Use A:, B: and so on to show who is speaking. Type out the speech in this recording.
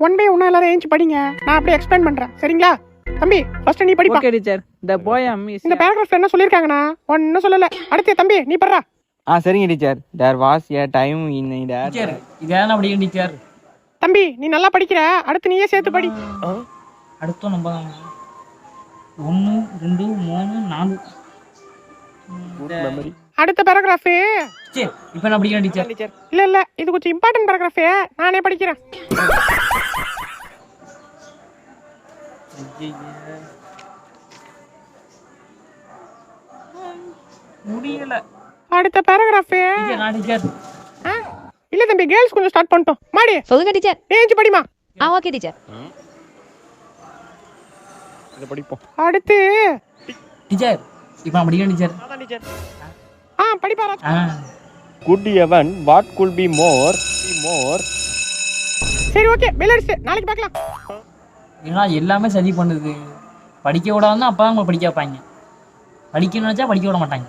A: One by ஒன்னா எல்லாரும் ஏஞ்சி படிங்க. நான் அப்படியே எக்ஸ்பிளைன் பண்றேன். சரிங்களா தம்பி? ஃபர்ஸ்ட் நீ படிப்பா.
B: Okay teacher. the poem is
A: இந்த பேராகிராஃப்ல என்ன சொல்லிருக்காங்கனா ஒண்ணும் சொல்லல. அடுத்து தம்பி நீ படுறா.
B: சரிங்க teacher. there was a time in that
C: teacher இதான படிங்க டீச்சர்.
A: தம்பி நீ நல்லா படிக்கிற. அடுத்து நீயே சேர்த்து படி.
C: அடுத்து நம்ம 1 2 3 4
B: good memory.
A: அடுத்த பேராகிராஃப்
C: டீச்சர் இப்போ நான் படிக்கிறேன் டீச்சர்.
A: இல்ல இது கொஞ்சம் இம்பார்ட்டன்ட் பேராகிராஃப். நானே படிக்கிறேன்.
C: முடியல.
A: அடுத்த பேராகிராஃப்
C: டீச்சர் நான் டீச்சர்.
A: இல்ல தம்பி கேர்ள்ஸ் கொஞ்சம் ஸ்டார்ட் பண்ணிட்டோம். மாடி
D: சொல்லுங்க டீச்சர்.
A: ஏஞ்சி படிமா.
D: Okay teacher.
B: இத படிப்போம்.
A: அடுத்து
C: டீச்சர் இப்போ நான் படிக்கிறேன் டீச்சர்.
A: அதான் டீச்சர். படிப்பா Raj.
B: could even what could be more
A: சரி ஓகே பெல்லர்ஸ் நாளைக்கு பார்க்கலாம்.
C: ஏன்னா எல்லாமே சதி பண்ணுது. படிக்க விடாதுன்னா அப்பதான் அவங்க படிக்க வைப்பாங்க. படிக்கணும்னு நினைச்சா படிக்க விட மாட்டாங்க.